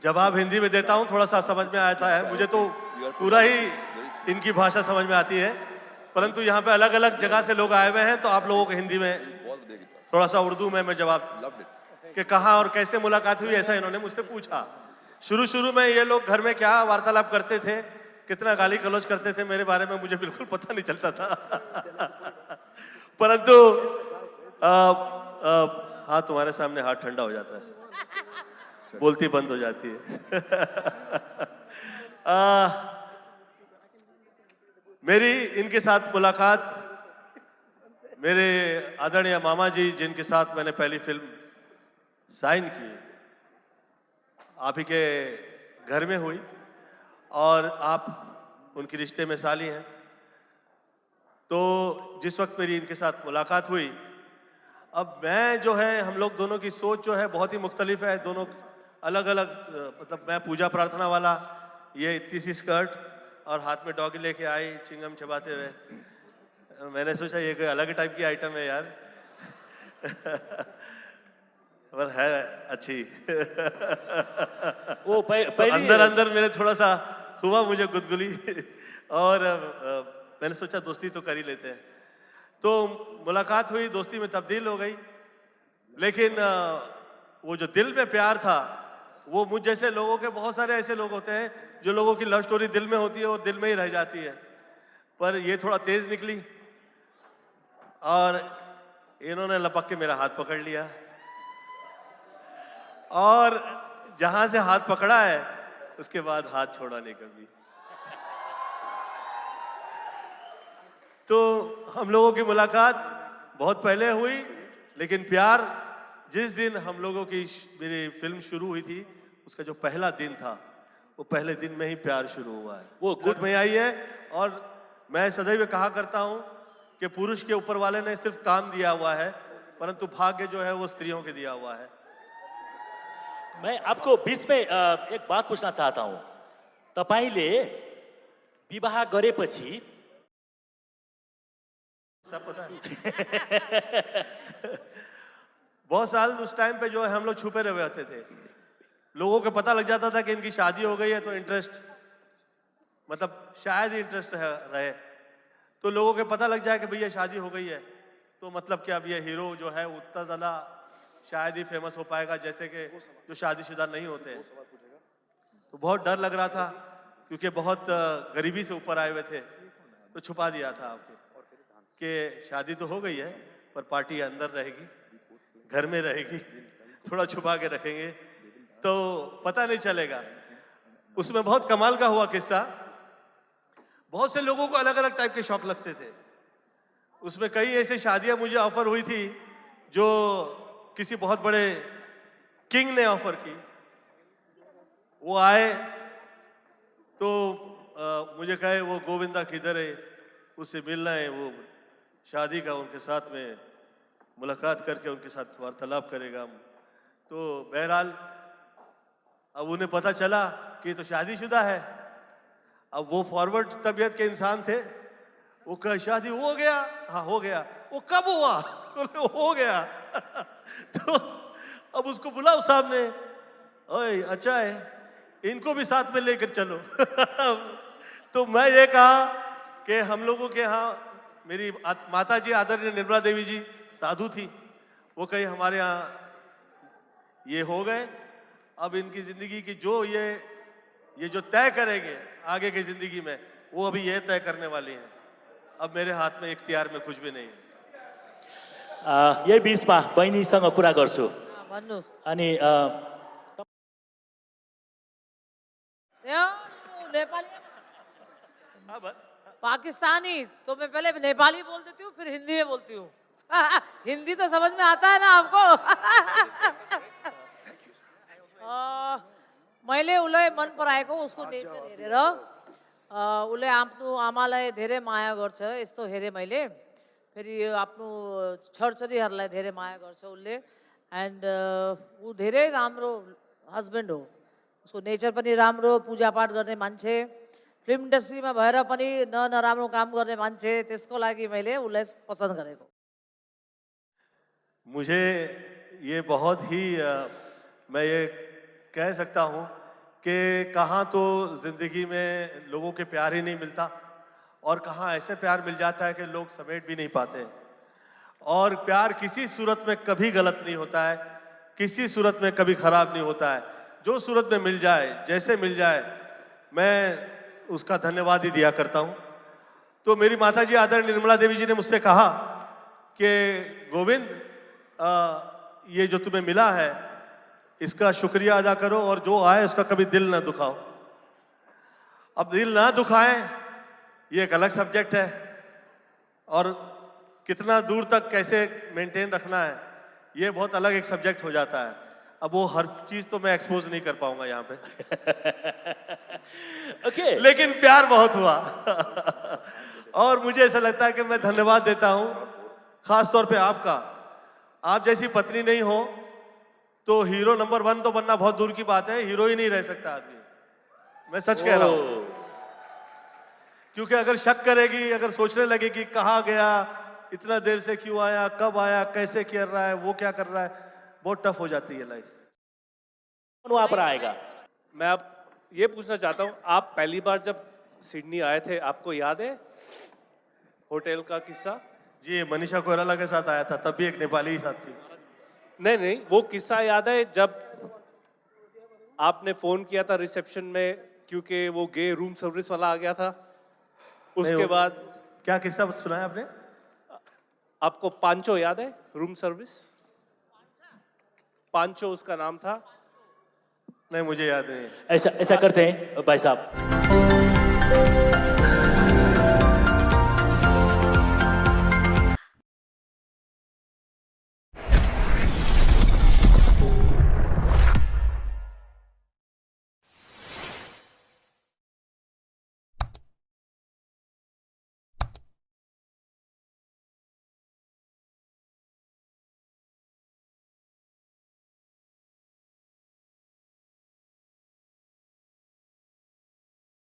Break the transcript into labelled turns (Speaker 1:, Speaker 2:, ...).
Speaker 1: जवाब हिंदी में देता हूँ, थोड़ा सा समझ में आता है मुझे, तो पूरा ही इनकी भाषा समझ में आती है, परंतु यहाँ पे अलग अलग जगह से लोग आए हुए हैं, तो आप लोगों को हिंदी में थोड़ा सा उर्दू में मैं जवाब कि कहाँ और कैसे मुलाकात हुई, ऐसा इन्होंने मुझसे पूछा। शुरू में ये लोग घर में क्या वार्तालाप करते थे, कितना गाली गलौज करते थे मेरे बारे में, मुझे बिल्कुल पता नहीं चलता था। परंतु हाँ, तुम्हारे सामने हाथ ठंडा हो जाता है, बोलती बंद हो जाती है। मेरी इनके साथ मुलाकात मेरे आदरणीय मामा जी, जिनके साथ मैंने पहली फिल्म साइन की, आप ही के घर में हुई, और आप उनके रिश्ते में साली हैं। तो जिस वक्त मेरी इनके साथ मुलाकात हुई, अब मैं जो है, हम लोग दोनों की सोच जो है बहुत ही मुख्तलिफ है, दोनों अलग अलग, मतलब मैं पूजा प्रार्थना वाला, ये इतनी सी स्कर्ट और हाथ में डॉगी लेके आई चिंगम चबाते हुए। मैंने सोचा ये कोई अलग टाइप की आइटम है यार। पर है अच्छी।
Speaker 2: वो
Speaker 1: तो अंदर अंदर मेरे थोड़ा सा हुआ मुझे गुदगुली, और मैंने सोचा दोस्ती तो कर ही लेते हैं। तो मुलाकात हुई, दोस्ती में तब्दील हो गई, लेकिन वो जो दिल में प्यार था, वो मुझ जैसे लोगों के, बहुत सारे ऐसे लोग होते हैं जो लोगों की लव स्टोरी दिल में होती है और दिल में ही रह जाती है, पर ये थोड़ा तेज निकली और इन्होंने लपक के मेरा हाथ पकड़ लिया, और जहां से हाथ पकड़ा है उसके बाद हाथ छोड़ा नहीं कभी। तो हम लोगों की मुलाकात बहुत पहले हुई, लेकिन प्यार जिस दिन हम लोगों की मेरी फिल्म शुरू हुई थी, उसका जो पहला दिन था, वो पहले दिन में ही प्यार शुरू हुआ है, वो गुड में आई है। और मैं सदैव कहा करता हूं कि पुरुष के ऊपर वाले ने सिर्फ काम दिया हुआ है, परंतु भाग्य जो है वो स्त्रियों के दिया हुआ है।
Speaker 2: मैं आपको बीच में एक बात पूछना चाहता हूं। तपाईले विवाह गरेपछि
Speaker 1: सब पता है। बहुत साल उस टाइम पे जो है हम लोग छुपे रहे होते थे, लोगों को पता लग जाता था कि इनकी शादी हो गई है, तो इंटरेस्ट, मतलब शायद ही इंटरेस्ट रहे, तो लोगों को पता लग जाए कि भैया शादी हो गई है, तो मतलब कि अब ये हीरो जो है उतना ज्यादा शायद ही फेमस हो पाएगा जैसे कि जो शादीशुदा नहीं होते हैं। तो बहुत डर लग रहा था, क्योंकि बहुत गरीबी से ऊपर आए हुए थे, तो छुपा दिया था आपको कि शादी तो हो गई है, पर पार्टी अंदर रहेगी, घर में रहेगी, थोड़ा छुपा के रखेंगे तो पता नहीं चलेगा। उसमें बहुत कमाल का हुआ किस्सा, बहुत से लोगों को अलग अलग टाइप के शौक लगते थे। उसमें कई ऐसे शादियां मुझे ऑफर हुई थी जो किसी बहुत बड़े किंग ने ऑफर की। वो आए तो मुझे कहे वो गोविंदा किधर है, उससे मिलना है, वो शादी का उनके साथ में मुलाकात करके उनके साथ वार्तालाप करेगा। तो बहरहाल अब उन्हें पता चला कि तो शादीशुदा है। अब वो फॉरवर्ड तबीयत के इंसान थे, वो कहे शादी हो गया, हाँ हो गया। वो कब हुआ? हो गया। तो अब उसको बुलाओ सामने, ओए अच्छा है, इनको भी साथ में लेकर चलो। तो मैं ये कहा कि हम लोगों के यहाँ मेरी माता जी आदरणीय निर्मला देवी जी साधु थी, वो कहीं हमारे यहाँ ये हो गए, अब इनकी जिंदगी की जो ये जो तय करेंगे आगे की जिंदगी में, वो अभी ये तय करने वाली हैं। अब मेरे हाथ में इख्तियार में कुछ भी नहीं है।
Speaker 2: यही बीचमा बहिनीसँग कुरा गर्छु। अनि
Speaker 3: नेपाली पाकिस्तानी तो मैं पहले नेपाली बोल देती हूँ, फिर हिंदी में बोलती हूँ। हिंदी तो समझ में आता है ना आपको? मैले उसलाई मन पराएको, उसको नेचर हेरेर उसले आफ्नो आमालाई धेरै माया गर्छ, यस्तो हेरेँ मैले। फेरि आफ्नो छोरछोरीहरूलाई धेरै माया गर्छ उसले, एन्ड ऊ धेरै राम्रो हस्बेन्ड हो। उसको नेचर पनि राम्रो, पूजापाठ गर्ने मान्छे, फिल्म इन्डस्ट्रीमा भएर पनि नराम्रो काम गर्ने मान्छे, त्यसको लागि मैले उसलाई पसन्द गरेको।
Speaker 1: मुझे ये बहुत ही मैं ये कह सकता हूँ कि कहाँ तो जिंदगी में लोगों के प्यार ही नहीं मिलता और कहाँ ऐसे प्यार मिल जाता है कि लोग समेट भी नहीं पाते। और प्यार किसी सूरत में कभी गलत नहीं होता है, किसी सूरत में कभी खराब नहीं होता है। जो सूरत में मिल जाए, जैसे मिल जाए, मैं उसका धन्यवाद ही दिया करता हूँ। तो मेरी माता जी आदरणीय निर्मला देवी जी ने मुझसे कहा कि गोविंद, ये जो तुम्हें मिला है इसका शुक्रिया अदा करो और जो आए उसका कभी दिल ना दुखाओ। अब दिल ना दुखाएं ये एक अलग सब्जेक्ट है और कितना दूर तक कैसे मेंटेन रखना है ये बहुत अलग एक सब्जेक्ट हो जाता है। अब वो हर चीज तो मैं एक्सपोज नहीं कर पाऊंगा यहाँ पे।
Speaker 2: ओके
Speaker 1: लेकिन प्यार बहुत हुआ और मुझे ऐसा लगता है कि मैं धन्यवाद देता हूँ खास तौर पे आपका। आप जैसी पत्नी नहीं हो तो हीरो नंबर 1 तो बनना बहुत दूर की बात है, हीरो ही नहीं रह सकता आदमी। मैं सच कह रहा हूँ, क्योंकि अगर शक करेगी, अगर सोचने लगेगी कहाँ गया, इतना देर से क्यों आया, कब आया, कैसे कर रहा है, वो क्या कर रहा है, बहुत टफ हो जाती है लाइफ।
Speaker 2: कौन वहां पर आएगा?
Speaker 4: मैं आप ये पूछना चाहता हूँ, आप पहली बार जब सिडनी आए थे आपको याद है होटल का किस्सा?
Speaker 1: जी, मनीषा कोइराला के साथ आया था, तब भी एक नेपाली ही साथ थी।
Speaker 4: नहीं, वो किस्सा याद है जब आपने फोन किया था रिसेप्शन में क्योंकि वो गे रूम सर्विस वाला आ गया था? उसके बाद
Speaker 1: क्या किस्सा सुनाया आपने?
Speaker 4: आपको पांचो याद है? रूम सर्विस पांचो उसका नाम था।
Speaker 1: नहीं, मुझे याद नहीं।
Speaker 2: ऐसा करते हैं भाई साहब,